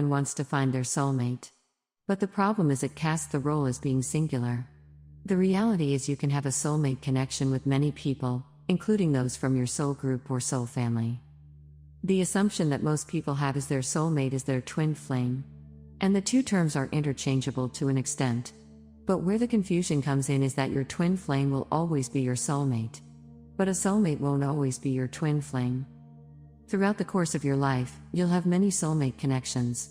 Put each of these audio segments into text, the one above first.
Everyone wants to find their soulmate. But the problem is it casts the role as being singular. The reality is you can have a soulmate connection with many people, including those from your soul group or soul family. The assumption that most people have is their soulmate is their twin flame. And the two terms are interchangeable to an extent. But where the confusion comes in is that your twin flame will always be your soulmate. But a soulmate won't always be your twin flame. Throughout the course of your life, you'll have many soulmate connections.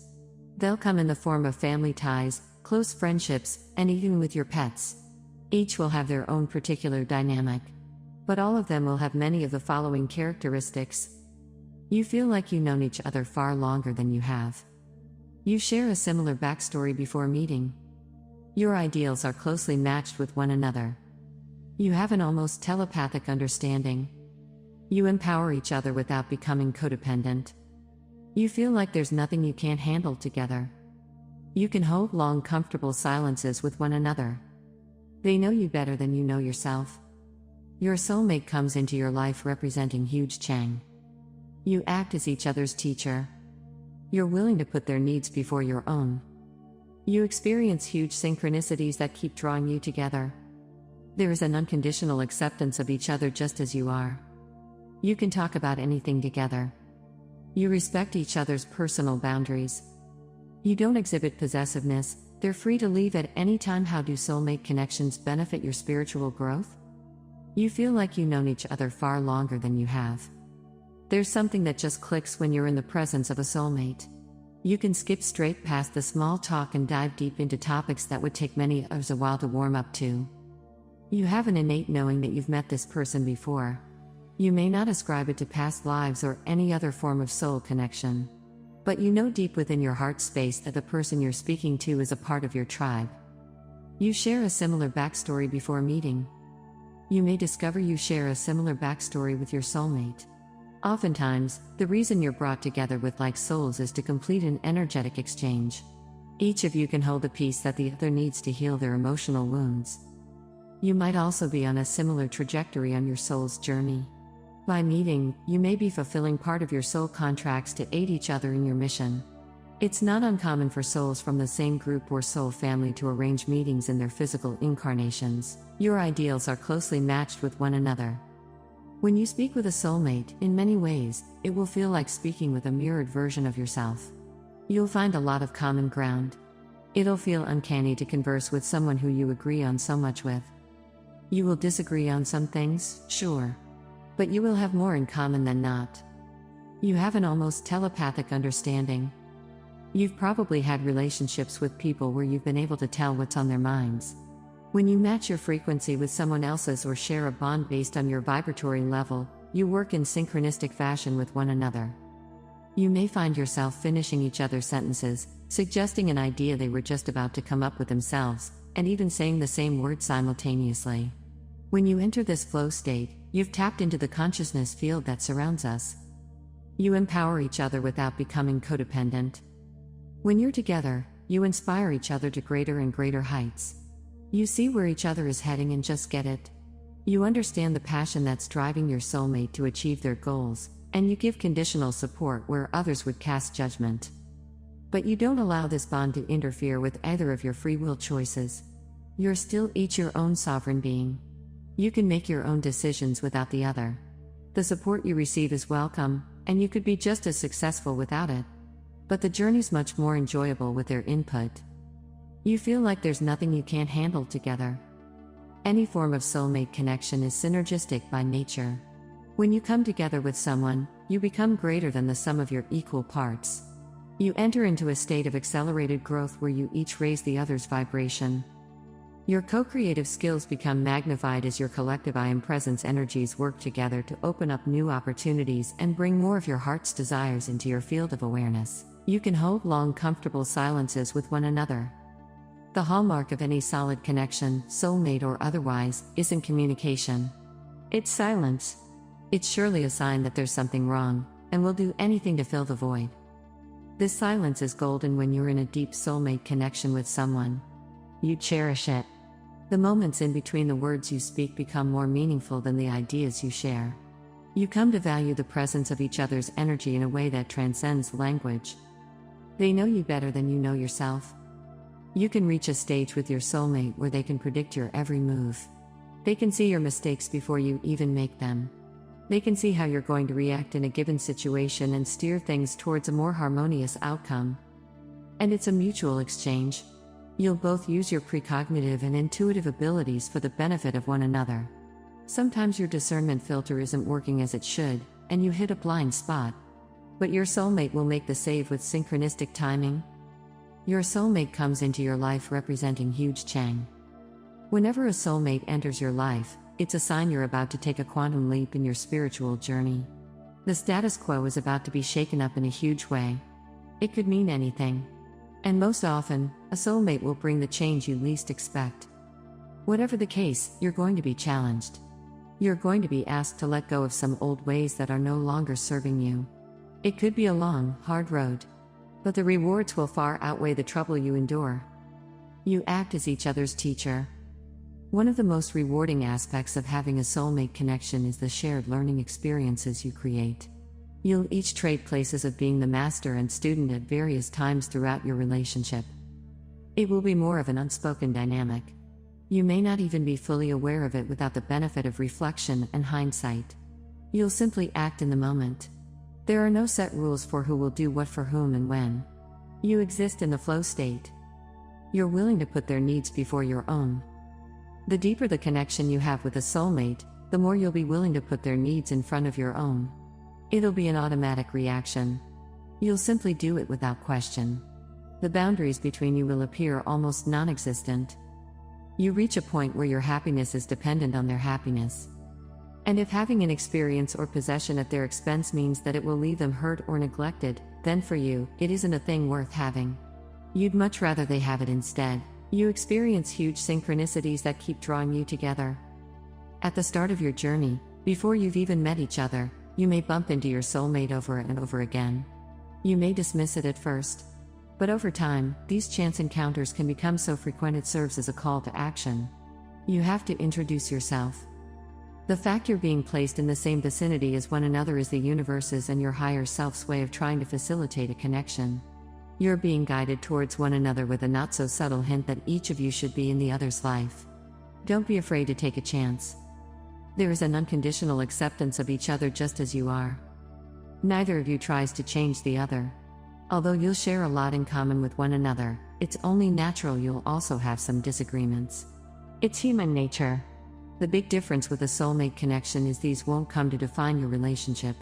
They'll come in the form of family ties, close friendships, and even with your pets. Each will have their own particular dynamic. But all of them will have many of the following characteristics. You feel like you've known each other far longer than you have. You share a similar backstory before meeting. Your ideals are closely matched with one another. You have an almost telepathic understanding. You empower each other without becoming codependent. You feel like there's nothing you can't handle together. You can hold long, comfortable silences with one another. They know you better than you know yourself. Your soulmate comes into your life representing 𝐂𝐨𝐧𝐧𝐞𝐜. You act as each other's teacher. You're willing to put their needs before your own. You experience huge synchronicities that keep drawing you together. There is an unconditional acceptance of each other just as you are. You can talk about anything together. You respect each other's personal boundaries. You don't exhibit possessiveness, they're free to leave at any time. How do soulmate connections benefit your spiritual growth? You feel like you've known each other far longer than you have. There's something that just clicks when you're in the presence of a soulmate. You can skip straight past the small talk and dive deep into topics that would take many others a while to warm up to. You have an innate knowing that you've met this person before. You may not ascribe it to past lives or any other form of soul connection. But you know deep within your heart space that the person you're speaking to is a part of your tribe. You share a similar backstory before meeting. You may discover you share a similar backstory with your soulmate. Oftentimes, the reason you're brought together with like souls is to complete an energetic exchange. Each of you can hold a piece that the other needs to heal their emotional wounds. You might also be on a similar trajectory on your soul's journey. By meeting, you may be fulfilling part of your soul contracts to aid each other in your mission. It's not uncommon for souls from the same group or soul family to arrange meetings in their physical incarnations. Your ideals are closely matched with one another. When you speak with a soulmate, in many ways, it will feel like speaking with a mirrored version of yourself. You'll find a lot of common ground. It'll feel uncanny to converse with someone who you agree on so much with. You will disagree on some things, sure. But you will have more in common than not. You have an almost telepathic understanding. You've probably had relationships with people where you've been able to tell what's on their minds. When you match your frequency with someone else's or share a bond based on your vibratory level, you work in synchronistic fashion with one another. You may find yourself finishing each other's sentences, suggesting an idea they were just about to come up with themselves, and even saying the same word simultaneously. When you enter this flow state, you've tapped into the consciousness field that surrounds us. You empower each other without becoming codependent. When you're together, you inspire each other to greater and greater heights. You see where each other is heading and just get it. You understand the passion that's driving your soulmate to achieve their goals, and you give conditional support where others would cast judgment. But you don't allow this bond to interfere with either of your free will choices. You're still each your own sovereign being. You can make your own decisions without the other. The support you receive is welcome, and you could be just as successful without it. But the journey's much more enjoyable with their input. You feel like there's nothing you can't handle together. Any form of soulmate connection is synergistic by nature. When you come together with someone, you become greater than the sum of your equal parts. You enter into a state of accelerated growth where you each raise the other's vibration. Your co-creative skills become magnified as your collective I Am Presence energies work together to open up new opportunities and bring more of your heart's desires into your field of awareness. You can hold long, comfortable silences with one another. The hallmark of any solid connection, soulmate or otherwise, isn't communication. It's silence. It's surely a sign that there's something wrong, and will do anything to fill the void. This silence is golden when you're in a deep soulmate connection with someone. You cherish it. The moments in between the words you speak become more meaningful than the ideas you share. You come to value the presence of each other's energy in a way that transcends language. They know you better than you know yourself. You can reach a stage with your soulmate where they can predict your every move. They can see your mistakes before you even make them. They can see how you're going to react in a given situation and steer things towards a more harmonious outcome. And it's a mutual exchange. You'll both use your precognitive and intuitive abilities for the benefit of one another. Sometimes your discernment filter isn't working as it should, and you hit a blind spot. But your soulmate will make the save with synchronistic timing. Your soulmate comes into your life representing 𝐒𝐩𝐽. Whenever a soulmate enters your life, it's a sign you're about to take a quantum leap in your spiritual journey. The status quo is about to be shaken up in a huge way. It could mean anything. And most often, a soulmate will bring the change you least expect. Whatever the case, you're going to be challenged. You're going to be asked to let go of some old ways that are no longer serving you. It could be a long, hard road. But the rewards will far outweigh the trouble you endure. You act as each other's teacher. One of the most rewarding aspects of having a soulmate connection is the shared learning experiences you create. You'll each trade places of being the master and student at various times throughout your relationship. It will be more of an unspoken dynamic. You may not even be fully aware of it without the benefit of reflection and hindsight. You'll simply act in the moment. There are no set rules for who will do what for whom and when. You exist in the flow state. You're willing to put their needs before your own. The deeper the connection you have with a soulmate, the more you'll be willing to put their needs in front of your own. It'll be an automatic reaction. You'll simply do it without question. The boundaries between you will appear almost non-existent. You reach a point where your happiness is dependent on their happiness. And if having an experience or possession at their expense means that it will leave them hurt or neglected, then for you, it isn't a thing worth having. You'd much rather they have it instead. You experience huge synchronicities that keep drawing you together. At the start of your journey, before you've even met each other, you may bump into your soulmate over and over again. You may dismiss it at first. But over time, these chance encounters can become so frequent it serves as a call to action. You have to introduce yourself. The fact you're being placed in the same vicinity as one another is the universe's and your higher self's way of trying to facilitate a connection. You're being guided towards one another with a not-so-subtle hint that each of you should be in the other's life. Don't be afraid to take a chance. There is an unconditional acceptance of each other just as you are. Neither of you tries to change the other. Although you'll share a lot in common with one another, it's only natural you'll also have some disagreements. It's human nature. The big difference with a soulmate connection is these won't come to define your relationship.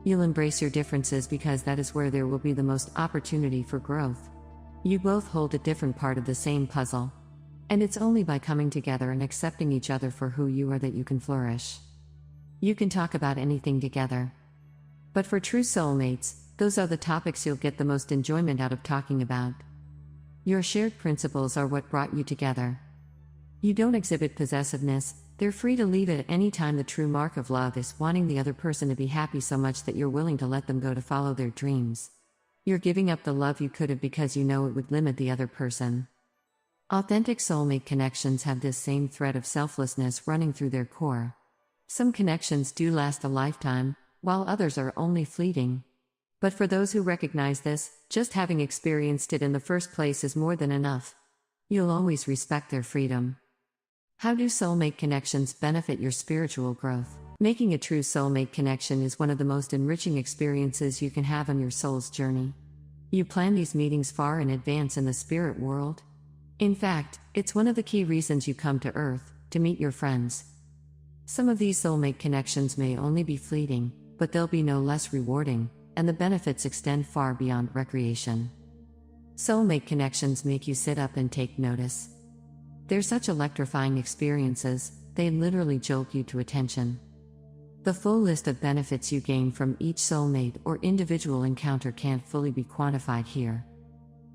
You'll embrace your differences because that is where there will be the most opportunity for growth. You both hold a different part of the same puzzle. And it's only by coming together and accepting each other for who you are that you can flourish. You can talk about anything together. But for true soulmates, those are the topics you'll get the most enjoyment out of talking about. Your shared principles are what brought you together. You don't exhibit possessiveness. They're free to leave at any time. The true mark of love is wanting the other person to be happy so much that you're willing to let them go to follow their dreams. You're giving up the love you could have because you know it would limit the other person. Authentic soulmate connections have this same thread of selflessness running through their core. Some connections do last a lifetime, while others are only fleeting. But for those who recognize this, just having experienced it in the first place is more than enough. You'll always respect their freedom. How do soulmate connections benefit your spiritual growth? Making a true soulmate connection is one of the most enriching experiences you can have on your soul's journey. You plan these meetings far in advance in the spirit world. In fact, it's one of the key reasons you come to Earth, to meet your friends. Some of these soulmate connections may only be fleeting, but they'll be no less rewarding, and the benefits extend far beyond recreation. Soulmate connections make you sit up and take notice. They're such electrifying experiences, they literally jolt you to attention. The full list of benefits you gain from each soulmate or individual encounter can't fully be quantified here.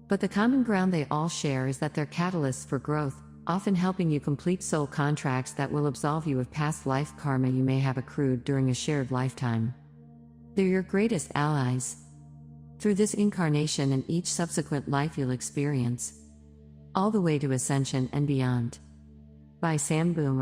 But the common ground they all share is that they're catalysts for growth, often helping you complete soul contracts that will absolve you of past life karma you may have accrued during a shared lifetime. They're your greatest allies. Through this incarnation and each subsequent life you'll experience. All the way to ascension and beyond. By Sam Boomer.